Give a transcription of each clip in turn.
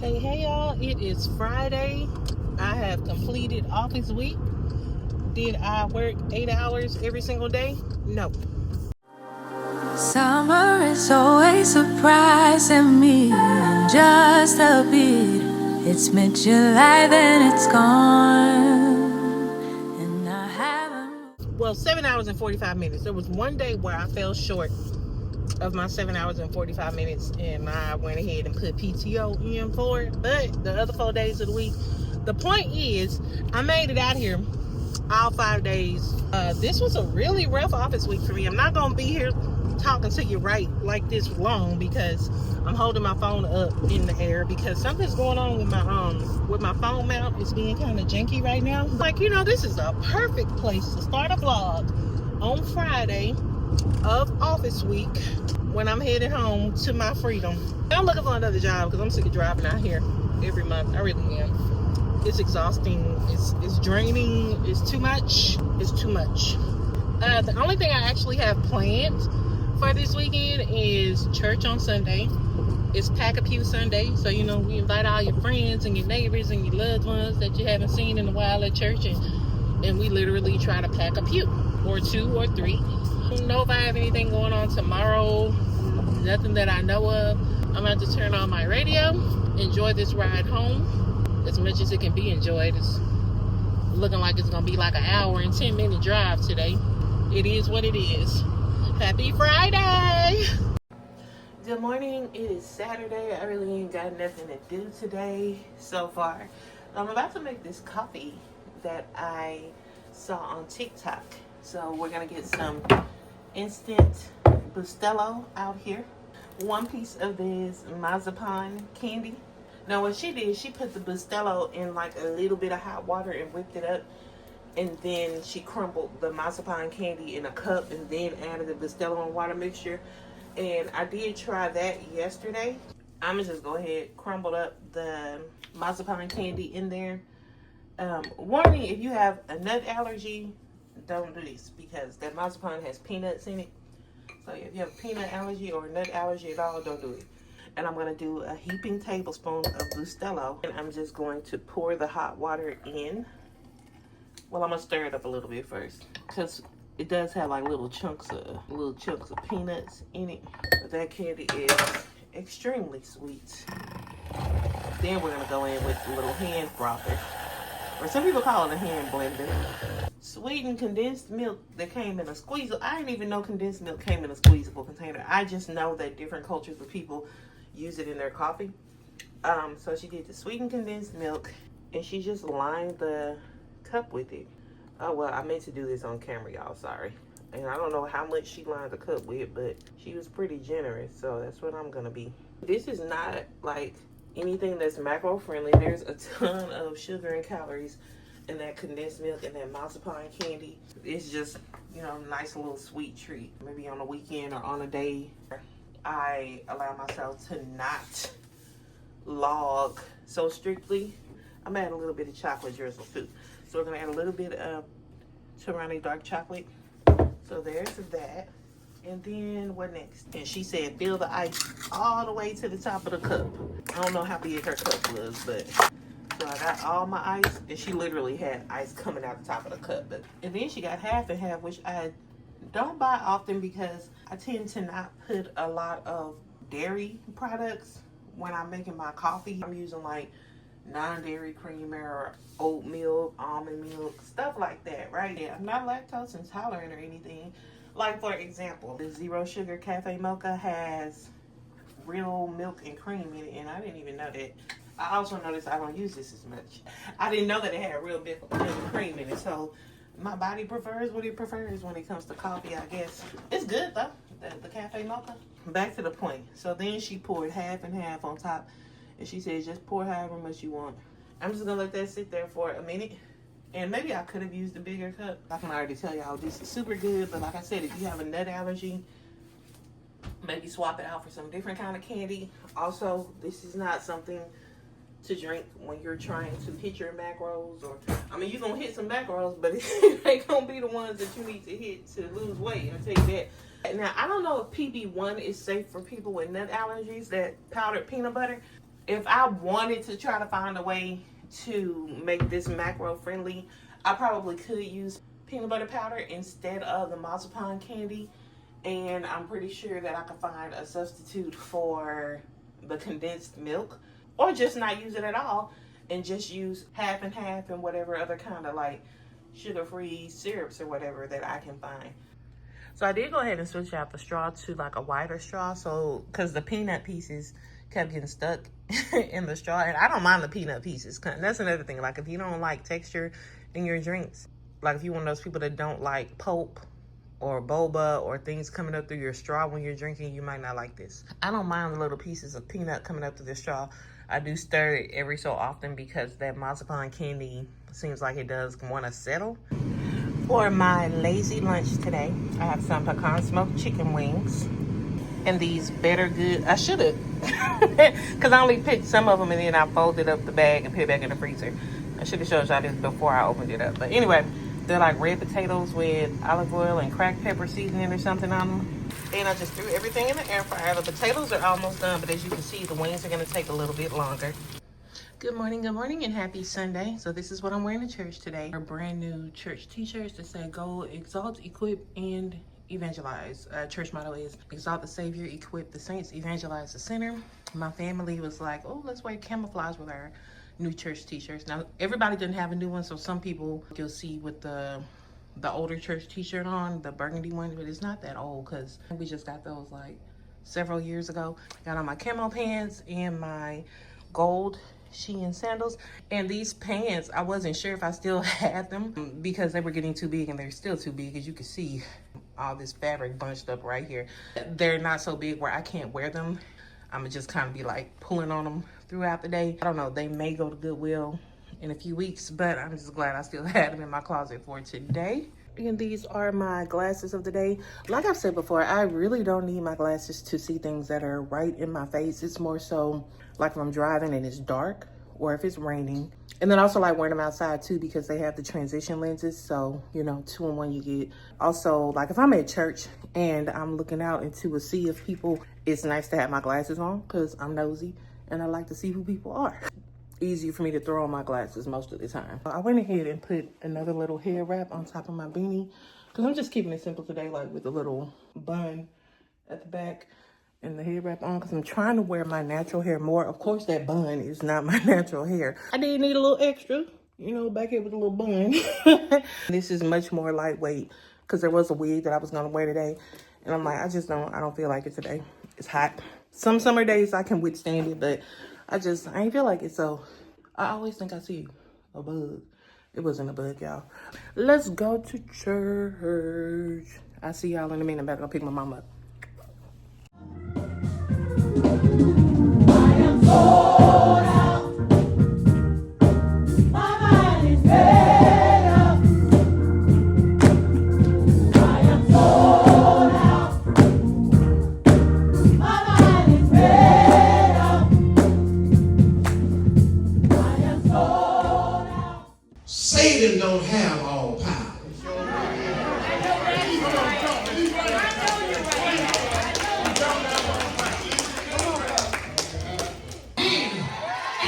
Hey y'all, it is Friday. I have completed office week. Did I work 8 hours every single day? No. Summer is always surprising me in just a bit. It's mid-July, then it's gone, and I haven't. Well, 7 hours and 45 minutes. There was one day where I fell short of my 7 hours and 45 minutes, and I went ahead and put PTO in for it. But the other 4 days of the week, the point is, I made it out here all 5 days. This was a really rough office week for me. I'm not gonna be here talking to you right like this long because I'm holding my phone up in the air because something's going on with my phone mount. It's being kind of janky right now. Like, this is a perfect place to start a vlog on Friday of office week when I'm headed home to my freedom. I'm looking for another job because I'm sick of driving out here every month. I really am. It's exhausting. It's draining. It's too much. It's too much. The only thing I actually have planned for this weekend is church on Sunday. It's Pack-A-Pew Sunday, so we invite all your friends and your neighbors and your loved ones that you haven't seen in a while at church, and we literally try to pack a pew or 2 or 3. I don't know if I have anything going on tomorrow. Nothing that I know of. I'm about to turn on my radio, enjoy this ride home as much as it can be enjoyed. It's looking like it's gonna be like an hour and 10-minute drive today. It is what it is. Happy Friday! Good morning. It is Saturday. I really ain't got nothing to do today so far. I'm about to make this coffee that I saw on TikTok. So we're gonna get some instant Bustelo out here. 1 piece of this marzipan candy. Now what she did, she put the Bustelo in like a little bit of hot water and whipped it up. And then she crumbled the marzipan candy in a cup and then added the Bustelo and water mixture. And I did try that yesterday. I'm gonna just go ahead, crumble up the marzipan candy in there. Warning, if you have a nut allergy, don't do this because that marzipan has peanuts in it. So if you have a peanut allergy or a nut allergy at all, don't do it. And I'm gonna do a heaping tablespoon of Bustelo. And I'm just going to pour the hot water in. Well, I'm gonna stir it up a little bit first because it does have like little chunks of peanuts in it. But that candy is extremely sweet. Then we're gonna go in with a little hand frother, or some people call it a hand blender. Sweetened condensed milk that came in a squeezable. I didn't even know condensed milk came in a squeezable container. I just know that different cultures of people use it in their coffee. So she did the sweetened condensed milk, and she just lined the cup with it. Oh well, I meant to do this on camera, y'all, sorry. And I don't know how much she lined the cup with, but she was pretty generous, so that's what I'm gonna be. This is not like anything that's macro friendly. There's a ton of sugar and calories in that condensed milk and that marzipan candy. It's just, nice little sweet treat. Maybe on a weekend or on a day I allow myself to not log so strictly. I'm gonna add a little bit of chocolate drizzle too. So we're gonna add a little bit of Torani dark chocolate. So there's that. And then what next? And she said fill the ice all the way to the top of the cup. I don't know how big her cup was, but so I got all my ice, and she literally had ice coming out the top of the cup. And then she got half and half, which I don't buy often because I tend to not put a lot of dairy products when I'm making my coffee. I'm using like non-dairy creamer or oat milk, almond milk, stuff like that, right? Yeah, I'm not lactose intolerant or anything. Like, for example, the zero sugar cafe mocha has real milk and cream in it, and I didn't even know that. I also noticed I don't use this as much. I didn't know that it had real milk and cream in it, so my body prefers what it prefers when it comes to coffee, I guess. It's good though, the cafe mocha. Back to the point. So then she poured half and half on top. And she said, just pour however much you want. I'm just going to let that sit there for a minute. And maybe I could have used a bigger cup. I can already tell y'all this is super good. But like I said, if you have a nut allergy, maybe swap it out for some different kind of candy. Also, this is not something to drink when you're trying to hit your macros. You're going to hit some macros, but it ain't going to be the ones that you need to hit to lose weight. I'll tell you that. Now, I don't know if PB1 is safe for people with nut allergies, that powdered peanut butter. If I wanted to try to find a way to make this macro friendly, I probably could use peanut butter powder instead of the marzipan candy. And I'm pretty sure that I could find a substitute for the condensed milk, or just not use it at all and just use half and half and whatever other kind of like sugar-free syrups or whatever that I can find. So I did go ahead and switch out the straw to like a wider straw, so because the peanut pieces kept getting stuck in the straw, and I don't mind the peanut pieces. That's another thing. Like if you don't like texture in your drinks, like if you're one of those people that don't like pulp or boba or things coming up through your straw when you're drinking, you might not like this. I don't mind the little pieces of peanut coming up through the straw. I do stir it every so often because that marzipan candy seems like it does want to settle. For my lazy lunch today, I have some pecan smoked chicken wings and these Better Good. I should have, because I only picked some of them and then I folded up the bag and put it back in the freezer. I should have showed y'all this before I opened it up. But anyway, they're like red potatoes with olive oil and cracked pepper seasoning or something on them. And I just threw everything in the air fryer. The potatoes are almost done, but as you can see, the wings are gonna take a little bit longer. Good morning, and happy Sunday. So this is what I'm wearing to church today. Our brand new church t-shirts that say go exalt, equip, and evangelize. Church motto is exalt the Savior, equip the saints, evangelize the sinner. My family was like, oh, let's wear camouflage with our new church t-shirts. Now everybody didn't have a new one, so some people you'll see with the older church t-shirt on, the burgundy one, but it's not that old because we just got those like several years ago. Got on my camo pants and my gold Shein sandals. And these pants, I wasn't sure if I still had them because they were getting too big, and they're still too big. As you can see, all this fabric bunched up right here. They're not so big where I can't wear them. I'm gonna just kind of be like pulling on them throughout the day. I don't know, they may go to Goodwill in a few weeks, but I'm just glad I still had them in my closet for today. And these are my glasses of the day. Like I've said before, I really don't need my glasses to see things that are right in my face. It's more so like if I'm driving and it's dark or if it's raining. And then also like wearing them outside too because they have the transition lenses. So, you know, 2-in-1 you get. Also, like if I'm at church and I'm looking out into a sea of people, it's nice to have my glasses on because I'm nosy and I like to see who people are. Easier for me to throw on my glasses most of the time. I went ahead and put another little hair wrap on top of my beanie because I'm just keeping it simple today, like with a little bun at the back and the hair wrap on because I'm trying to wear my natural hair more. Of course, that bun is not my natural hair. I did need a little extra, you know, back here with a little bun. This is much more lightweight because there was a wig that I was gonna wear today. And I'm like, I don't feel like it today. It's hot. Some summer days I can withstand it, but I ain't feel like it, so I always think I see a bug. It wasn't a bug, y'all. Let's go to church. I'll see y'all in a minute. I'm about to go pick my mom up. I am sold out. My mind is made up. I am sold out. My mind is made up. Satan don't have all power.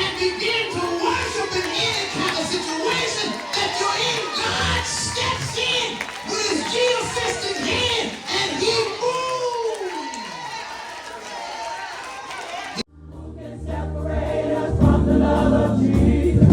And begin to worship in any kind of situation that you're in. God steps in with his geofisting hand and he moves. Who can separate us from the love of Jesus?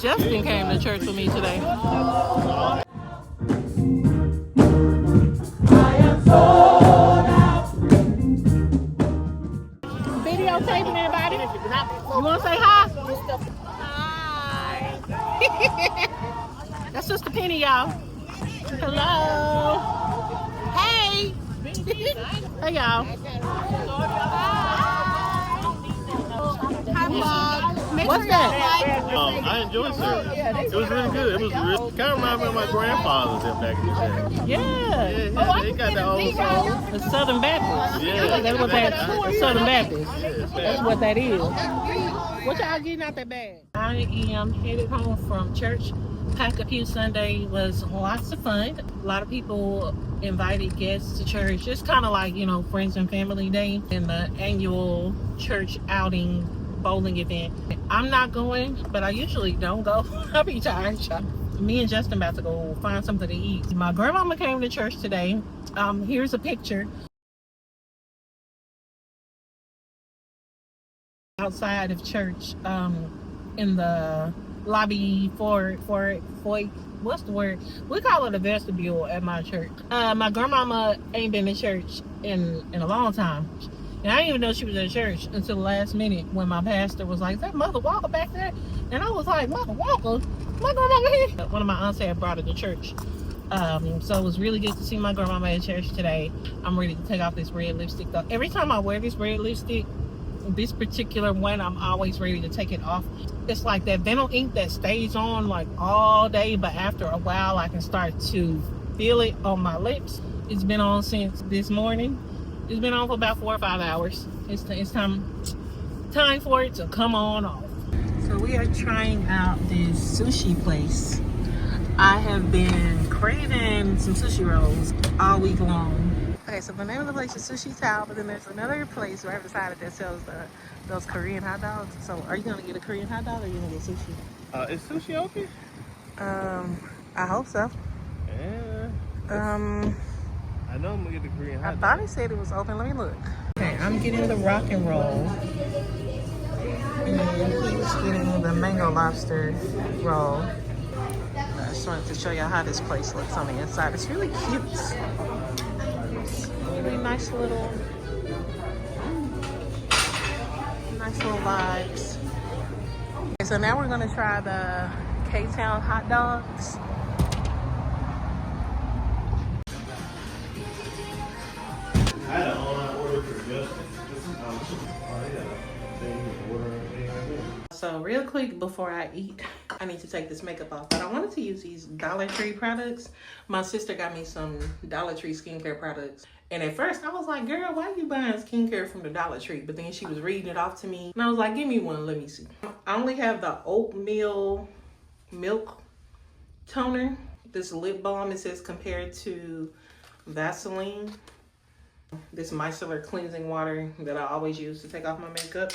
Justin came to church with me today. say to anybody? You want to say hi? Hi. That's Sister Penny, y'all. Hello. Hey. Hey, y'all. Hi, vlog. What's that? I enjoyed service. It was really good. It was really, kind of reminded me of my grandfather's there back in the day. Yeah. Yeah, they got the old soul. The Southern Baptist. Yeah. That's what that Southern Baptist. Yeah, That's what that is. What y'all getting out that bag? I am headed home from church. Pack-A-Pew Sunday was lots of fun. A lot of people invited guests to church. It's kind of like, you know, friends and family day and the annual church outing bowling event. I'm not going, but I usually don't go. I'll be tired. Me and Justin about to go find something to eat. My grandmama came to church today. Here's a picture. Outside of church, in the lobby for what's the word? We call it a vestibule at my church. My grandmama ain't been to church in a long time. And I didn't even know she was at church until the last minute when my pastor was like, "Is that Mother Walker back there?" And I was like, "Mother Walker? My grandmama here?" One of my aunts had brought her to church. So it was really good to see my grandmama at church today. I'm ready to take off this red lipstick though. Every time I wear this red lipstick, this particular one, I'm always ready to take it off. It's like that vinyl ink that stays on like all day, but after a while I can start to feel it on my lips. It's been on since this morning. It's been on for about 4 or 5 hours. It's time for it to come on off. So we are trying out this sushi place. I have been craving some sushi rolls all week long. Okay, so the name of the place is Sushi Tao, but then there's another place right beside it that sells those Korean hot dogs. So are you gonna get a Korean hot dog or are you gonna get sushi? Is sushi open? I hope so. Yeah. I know I'm gonna get the Korean hot dog. I thought it said it was open. Let me look. Okay, I'm getting the rock and roll. And he's getting the mango lobster roll. I just wanted to show y'all how this place looks on the inside. It's really cute. It's really nice little vibes. Okay, so now we're gonna try the K-Town hot dogs. I had an online order for Justin. So real quick before I eat, I need to take this makeup off. But I wanted to use these Dollar Tree products. My sister got me some Dollar Tree skincare products. And at first I was like, girl, why are you buying skincare from the Dollar Tree? But then she was reading it off to me. And I was like, give me one, let me see. I only have the oatmeal milk toner. This lip balm, it says compared to Vaseline. This micellar cleansing water that I always use to take off my makeup.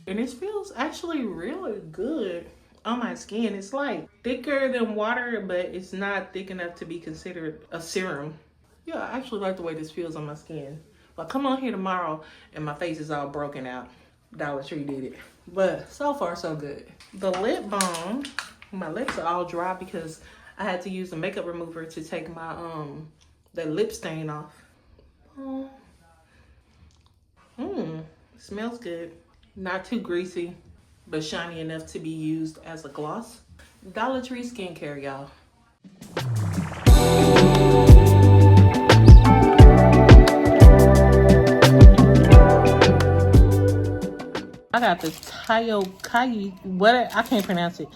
And it feels actually really good on my skin. It's like thicker than water, but it's not thick enough to be considered a serum. Yeah, I actually like the way this feels on my skin. But come on here tomorrow and my face is all broken out. Dollar Tree did it. But so far so good. The lip balm, my lips are all dry because I had to use a makeup remover to take my that lip stain off. Smells good. Not too greasy, but shiny enough to be used as a gloss. Dollar Tree skincare, y'all. I got this Tayo, what, I can't pronounce it.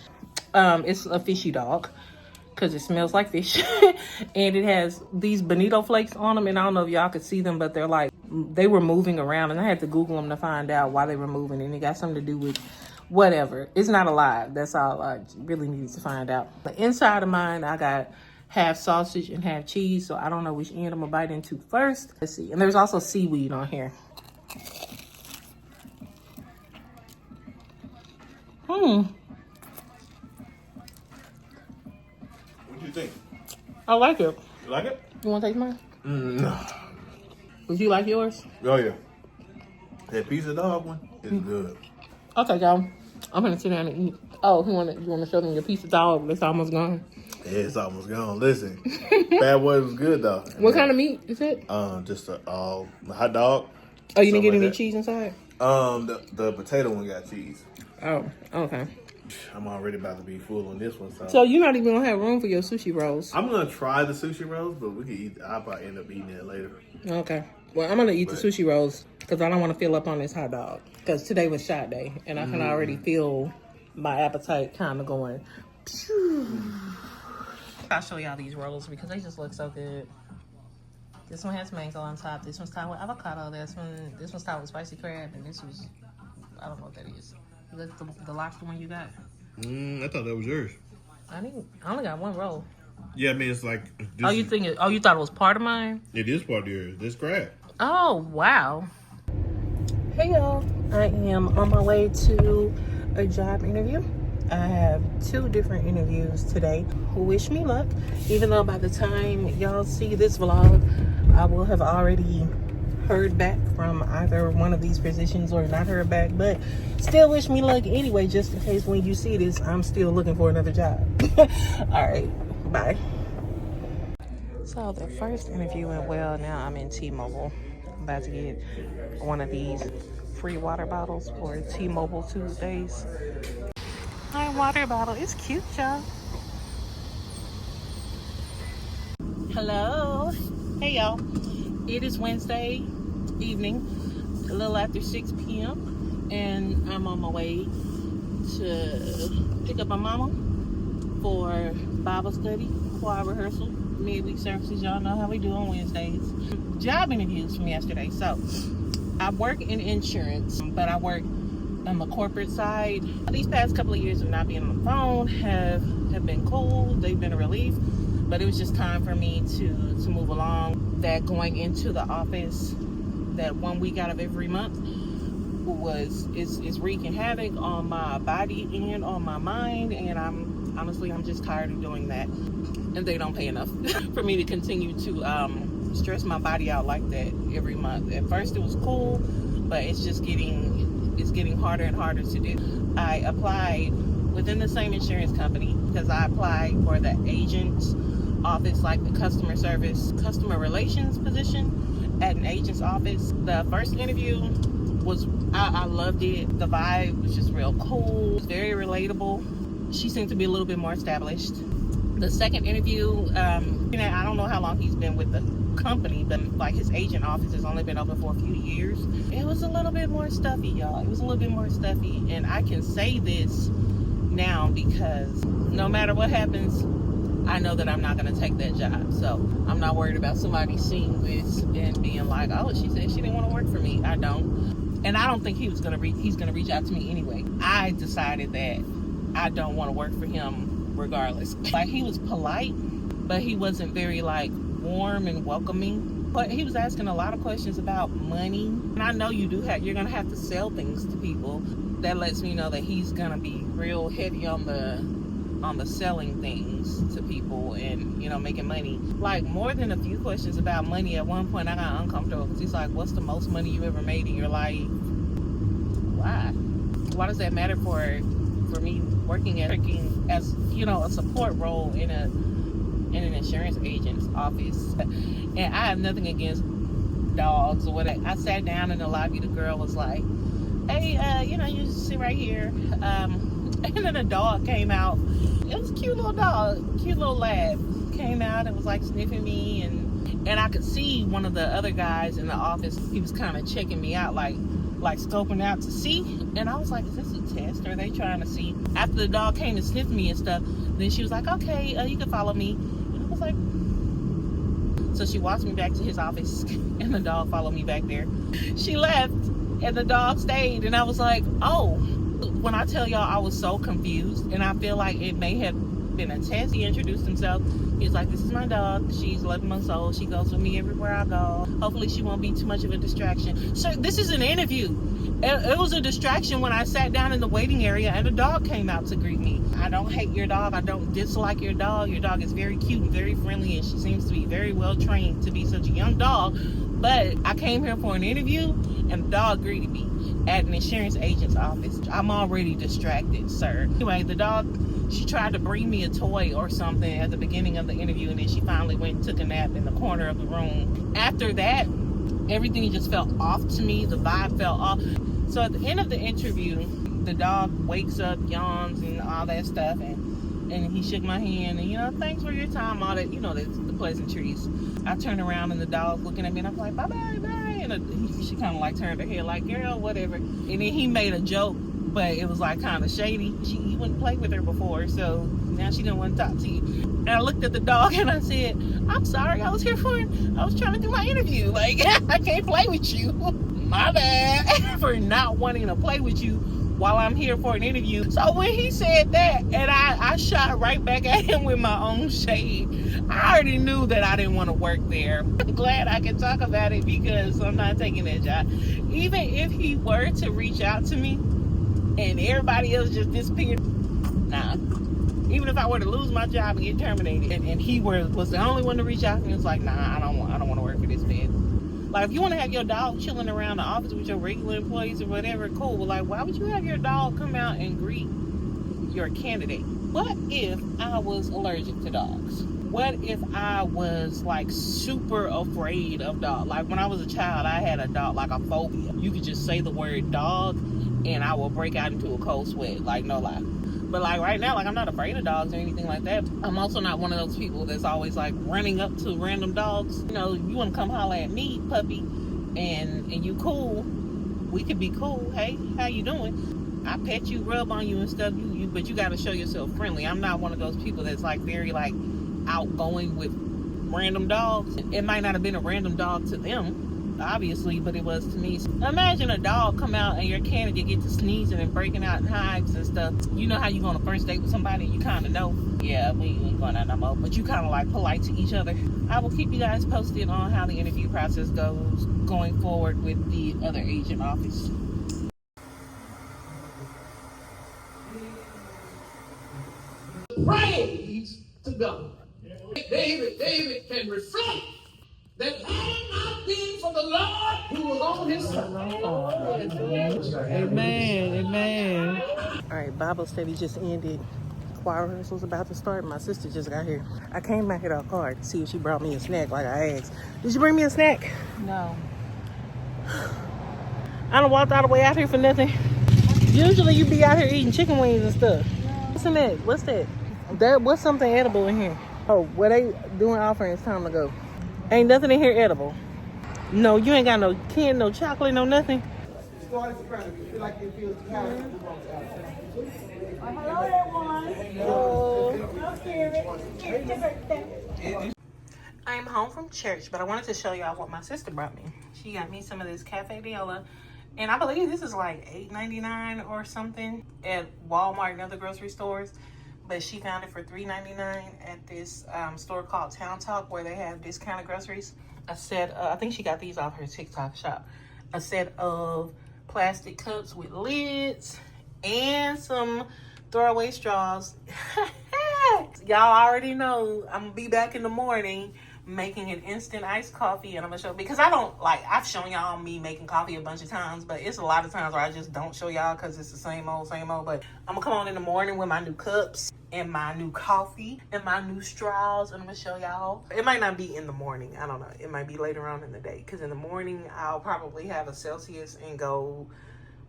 It's a fishy dog because it smells like fish. And it has these bonito flakes on them, and I don't know if y'all could see them, but they're like, they were moving around, and I had to Google them to find out why they were moving, and it got something to do with whatever. It's not alive. That's all I really needed to find out. The inside of mine, I got half sausage and half cheese, so I don't know which end I'm gonna bite into first. Let's see. And there's also seaweed on here. What you think? I like it. You like it? You want to taste mine? No. Would you like yours? Oh yeah. That pizza dog one is good. Okay, y'all. I'm gonna sit down and eat. Oh, you want to show them your piece of dog that's almost gone? Yeah, it's almost gone. Listen, Bad Boy was good though. What kind of meat is it? Just a hot dog. Oh, you didn't get like any that. cheese inside? The potato one got cheese. Oh, okay. I'm already about to be full on this one. So you're not even gonna have room for your sushi rolls? I'm gonna try the sushi rolls, but we can eat. I'll probably end up eating it later. Okay. Well, I'm gonna eat the sushi rolls because I don't want to fill up on this hot dog. Because today was shot day, and I can already feel my appetite kind of going. I'll show y'all these rolls because they just look so good. This one has mango on top. This one's topped with avocado. This one's topped with spicy crab, and this was, I don't know what that is. Is that the lobster one you got? I thought that was yours. I only got one roll. Yeah, I mean it's like. You thought it was part of mine? It is part of yours. This crab. Oh wow. Hey y'all, I am on my way to a job interview. I have 2 different interviews today. Wish me luck. Even though by the time y'all see this vlog, I will have already heard back from either one of these positions or not heard back, but still wish me luck anyway, just in case when you see this, I'm still looking for another job. All right, bye. So the first interview went well. Now I'm in T-Mobile. I'm about to get one of these free water bottles for T-Mobile Tuesdays. My water bottle is cute, y'all. Hello. Hey, y'all. It is Wednesday evening, a little after 6 p.m. And I'm on my way to pick up my mama for Bible study, choir rehearsal, midweek services. Y'all know how we do on Wednesdays. Job interviews from yesterday. So I work in insurance, but I work on the corporate side. These past couple of years of not being on the phone have been cool. They've been a relief, but it was just time for me to move along. That going into the office that 1 week out of every month is wreaking havoc on my body and on my mind, and I'm just tired of doing that, and they don't pay enough for me to continue to stress my body out like that every month. At first it was cool, but it's getting harder and harder to do. I applied within the same insurance company because I applied for the agent's office, like the customer relations position at an agent's office. The first interview was, I loved it. The vibe was just real cool. It was very relatable. She seemed to be a little bit more established. The second interview, I don't know how long he's been with the company, but like his agent office has only been open for a few years. It was a little bit more stuffy, y'all. It was a little bit more stuffy, and I can say this now because no matter what happens, I know that I'm not going to take that job. So I'm not worried about somebody seeing this and being like, oh, she said she didn't want to work for me. I don't. And I don't think he's going to reach out to me anyway. I decided that I don't want to work for him regardless. Like, he was polite, but he wasn't very like warm and welcoming. But he was asking a lot of questions about money. And I know you're going to have to sell things to people. That lets me know that he's going to be real heavy on the selling things to people and, making money. Like, more than a few questions about money. At one point I got uncomfortable because he's like, what's the most money you ever made in your life? Why does that matter for me working as a support role in an insurance agent's office? And I have nothing against dogs or whatever. I sat down in the lobby. The girl was like, hey, you just sit right here. And then a dog came out. It was a cute little dog, cute little lab. Came out and was like sniffing me, and I could see one of the other guys in the office. He was kind of checking me out, like scoping out to see. And I was like, is this a test? Or are they trying to see? After the dog came to sniff me and stuff, then she was like, okay, you can follow me. And I was like, so she walked me back to his office, and the dog followed me back there. She left, and the dog stayed, and I was like, oh. When I tell y'all, I was so confused, and I feel like it may have been a test. He introduced himself. He's like, this is my dog. She's 11 months old. She goes with me everywhere I go. Hopefully she won't be too much of a distraction. So this is an interview, It was a distraction when I sat down in the waiting area and a dog came out to greet me. I don't hate your dog. I don't dislike your dog. Your dog is very cute and very friendly, and she seems to be very well trained to be such a young dog. But I came here for an interview, and the dog greeted me at an insurance agent's office. I'm already distracted, sir. Anyway, the dog, she tried to bring me a toy or something at the beginning of the interview, and then she finally went and took a nap in the corner of the room. After that, everything just felt off to me. The vibe felt off. So at the end of the interview, the dog wakes up, yawns, and all that stuff, and he shook my hand, and, you know, thanks for your time, all that, you know, the pleasantries. I turned around, and the dog's looking at me, and I'm like, bye-bye, bye. And she kind of like turned her head like, girl, whatever. And then he made a joke, but it was like kind of shady. He wouldn't play with her before, so now she didn't want to talk to you. And I looked at the dog, and I said, I'm sorry, I was trying to do my interview. Like, I can't play with you. My bad for not wanting to play with you while I'm here for an interview. So when he said that, and I shot right back at him with my own shade, I already knew that I didn't want to work there. I'm glad I can talk about it because I'm not taking that job. Even if he were to reach out to me and everybody else just disappeared, nah. Even if I were to lose my job and get terminated, and he was the only one to reach out to me, it's like, nah, I don't want to work for this man. Like, if you want to have your dog chilling around the office with your regular employees or whatever, cool. But, like, why would you have your dog come out and greet your candidate? What if I was allergic to dogs? What if I was, like, super afraid of dogs? Like, when I was a child, I had a dog, like a phobia. You could just say the word dog, and I will break out into a cold sweat. Like, no lie. But, like, right now, like, I'm not afraid of dogs or anything like that. I'm also not one of those people that's always, like, running up to random dogs. You know, you want to come holler at me, puppy, and you cool. We could be cool. Hey, how you doing? I pet you, rub on you and stuff, but you got to show yourself friendly. I'm not one of those people that's, like, very, like, outgoing with random dogs. It might not have been a random dog to them, obviously, but it was to me. So imagine a dog come out and your candidate get to sneezing and breaking out in hives and stuff. You know how you go on a first date with somebody and you kind of know, yeah, we ain't going out no more, but you kind of like polite to each other. I will keep you guys posted on how the interview process goes going forward with the other agent office. Praise to God. David can reflect that had it not been for the Lord who was on his side. Amen, amen. All right, Bible study just ended. Choir rehearsal's about to start. My sister just got here. I came back at her car to see if she brought me a snack like I asked. Did you bring me a snack? No. I done walked all the way out here for nothing. Usually you be out here eating chicken wings and stuff. What's in that? What's that? What's something edible in here? Oh, what they doing offerings time to go. Ain't nothing in here edible. No, you ain't got no candy, no chocolate, no nothing. Hello, everyone. Hello. It's your birthday. I'm home from church, but I wanted to show y'all what my sister brought me. She got me some of this Cafe Viola, and I believe this is like $8.99 or something at Walmart and other grocery stores. But she found it for $3.99 at this store called Town Talk, where they have discounted groceries. A set, I think she got these off her TikTok shop. A set of plastic cups with lids and some throwaway straws. Y'all already know I'm gonna be back in the morning making an instant iced coffee, and I'm gonna show, because I don't like, I've shown y'all me making coffee a bunch of times, but it's a lot of times where I just don't show y'all because it's the same old. But I'm gonna come on in the morning with my new cups and my new coffee and my new straws, and I'm gonna show y'all. It might not be in the morning, I don't know, it might be later on in the day, because in the morning I'll probably have a Celsius and go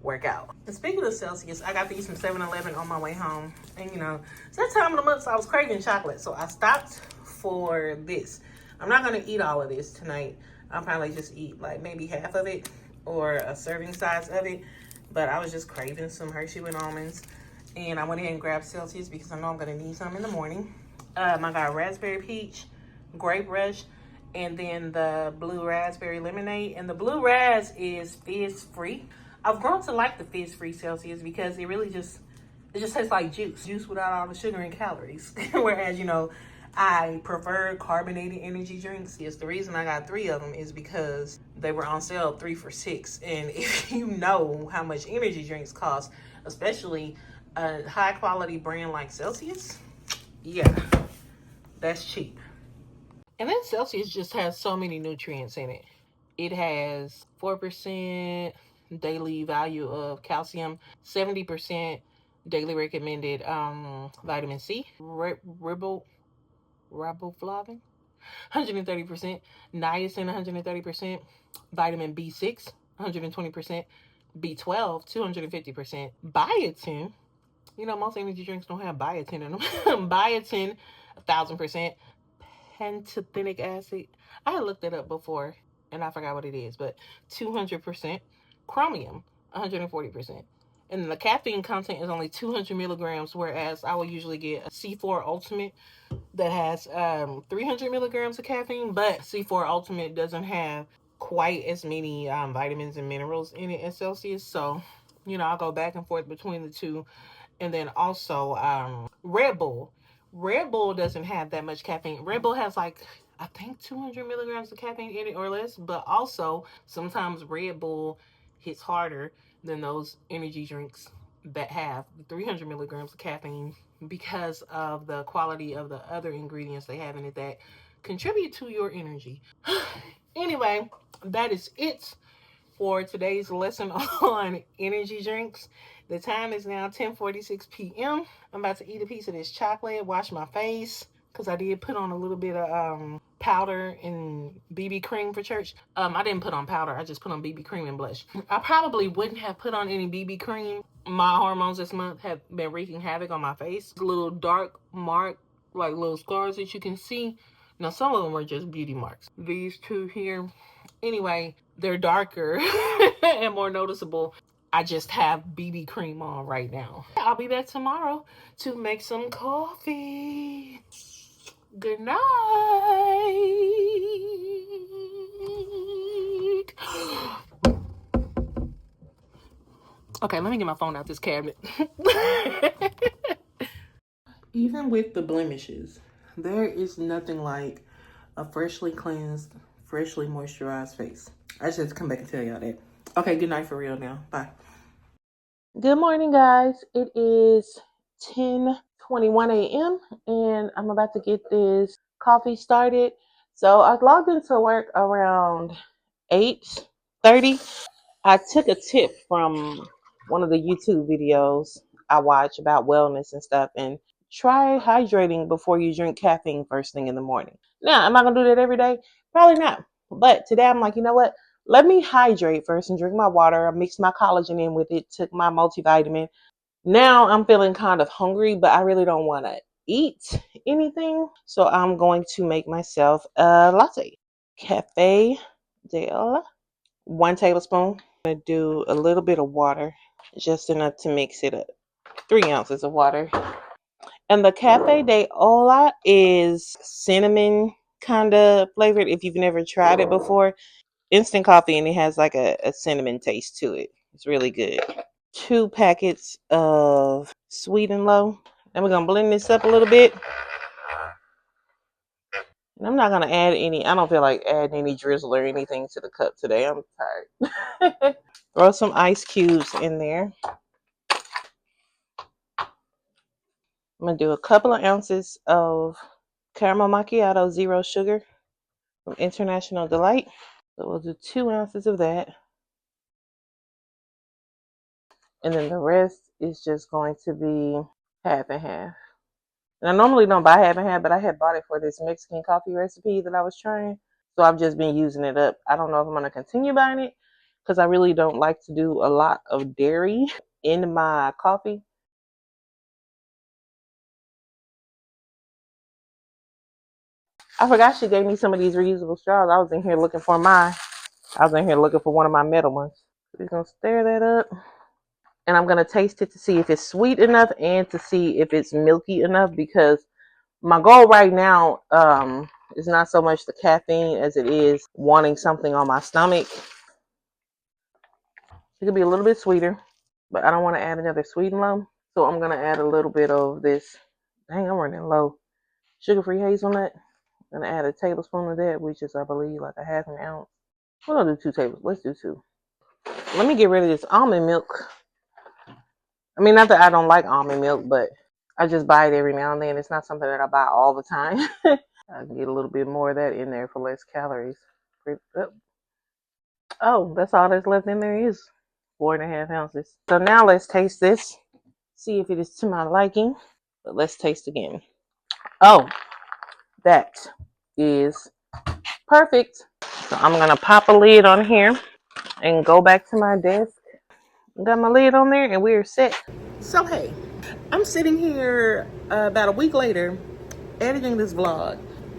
work out. And speaking of Celsius, I got these from 7-Eleven on my way home, and you know, it's that time of the month, so I was craving chocolate, so I stopped for this. I'm not gonna eat all of this tonight. I'll probably just eat like maybe half of it or a serving size of it, but I was just craving some Hershey with almonds, and I went ahead and grabbed Celsius because I know I'm gonna need some in the morning. I got raspberry peach, grape rush, and then the blue raspberry lemonade, and the blue raz is fizz free. I've grown to like the fizz free Celsius because it just tastes like juice without all the sugar and calories. Whereas, you know, I prefer carbonated energy drinks. Yes, the reason I got 3 of them is because they were on sale 3 for $6. And if you know how much energy drinks cost, especially a high quality brand like Celsius, yeah, that's cheap. And then Celsius just has so many nutrients in it. It has 4% daily value of calcium, 70% daily recommended vitamin C, riboflavin, 130%, niacin, 130%, vitamin B6, 120%, B12, 250%, biotin. You know, most energy drinks don't have biotin in them. Biotin, 1,000%, pantothenic acid. I had looked it up before and I forgot what it is, but 200%, chromium, 140%. And the caffeine content is only 200 milligrams, whereas I will usually get a C4 Ultimate that has 300 milligrams of caffeine, but C4 Ultimate doesn't have quite as many vitamins and minerals in it as Celsius. So, you know, I'll go back and forth between the two. And then also Red Bull. Red Bull doesn't have that much caffeine. Red Bull has like, I think 200 milligrams of caffeine in it or less, but also sometimes Red Bull hits harder than those energy drinks that have 300 milligrams of caffeine because of the quality of the other ingredients they have in it that contribute to your energy. Anyway, that is it for today's lesson on energy drinks. The time is now 10:46 p.m. I'm about to eat a piece of this chocolate, wash my face, because I did put on a little bit of powder and BB cream for church. I didn't put on powder. I just put on BB cream and blush. I probably wouldn't have put on any BB cream. My hormones this month have been wreaking havoc on my face. Little dark mark, like little scars that you can see. Now, some of them are just beauty marks. These two here, anyway, they're darker and more noticeable. I just have BB cream on right now. I'll be back tomorrow to make some coffee. Good night. Okay, let me get my phone out this cabinet. Even with the blemishes, there is nothing like a freshly cleansed, freshly moisturized face. I just had to come back and tell y'all that. Okay, good night for real now. Bye. Good morning, guys. It is 10:21 a.m. and I'm about to get this coffee started. So I logged into work around 8:30. I took a tip from one of the YouTube videos I watch about wellness and stuff, and try hydrating before you drink caffeine first thing in the morning. Now, am I going to do that every day? Probably not. But today I'm like, you know what? Let me hydrate first and drink my water. I mixed my collagen in with it, took my multivitamin. Now I'm feeling kind of hungry, but I really don't want to eat anything. So I'm going to make myself a latte. Cafe Del, 1 tablespoon. I'm going to do a little bit of water, just enough to mix it up. 3 ounces of water. And the Cafe de Ola is cinnamon kind of flavored. If you've never tried it before, instant coffee, and it has like a cinnamon taste to it. It's really good. 2 packets of Sweet and Low. And we're going to blend this up a little bit. And I'm not going to add any, I don't feel like adding any drizzle or anything to the cup today. I'm tired. Throw some ice cubes in there. I'm going to do a couple of ounces of caramel macchiato, 0 sugar from International Delight. So we'll do 2 ounces of that. And then the rest is just going to be half and half. And I normally don't buy half and half, but I had bought it for this Mexican coffee recipe that I was trying. So I've just been using it up. I don't know if I'm going to continue buying it because I really don't like to do a lot of dairy in my coffee. I forgot she gave me some of these reusable straws. I was in here looking for one of my metal ones. We're going to stir that up. And I'm going to taste it to see if it's sweet enough and to see if it's milky enough, because my goal right now is not so much the caffeine as it is wanting something on my stomach. It could be a little bit sweeter, but I don't want to add another Sweet and Low. So I'm going to add a little bit of this. Dang, I'm running low. sugar-free hazelnut. I'm gonna add a tablespoon of that, which is, I believe, like a half an ounce. We'll do 2 tablespoons. Let's do 2. Let me get rid of this almond milk. I mean, not that I don't like almond milk, but I just buy it every now and then. It's not something that I buy all the time. I can get a little bit more of that in there for less calories. Oh, that's all that's left in there is 4.5 ounces. So now let's taste this. See if it is to my liking. But let's taste again. Oh, that is perfect. So I'm going to pop a lid on here and go back to my desk. Got my lid on there and we're set. So hey, I'm sitting here about a week later editing this vlog.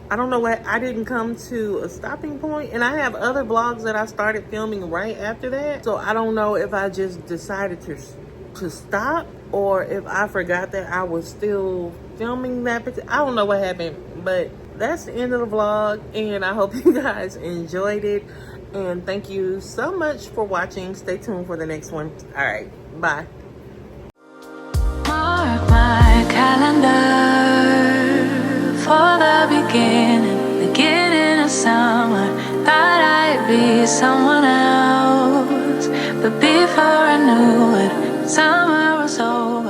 I don't know what, I didn't come to a stopping point, and I have other vlogs that I started filming right after that. So I don't know if I just decided to stop or if I forgot that I was still filming that. I don't know what happened, but that's the end of the vlog, and I hope you guys enjoyed it. And thank you so much for watching. Stay tuned for the next one. All right, bye. Mark my calendar for the beginning of summer. Thought I'd be someone else, but before I knew it, summer was over.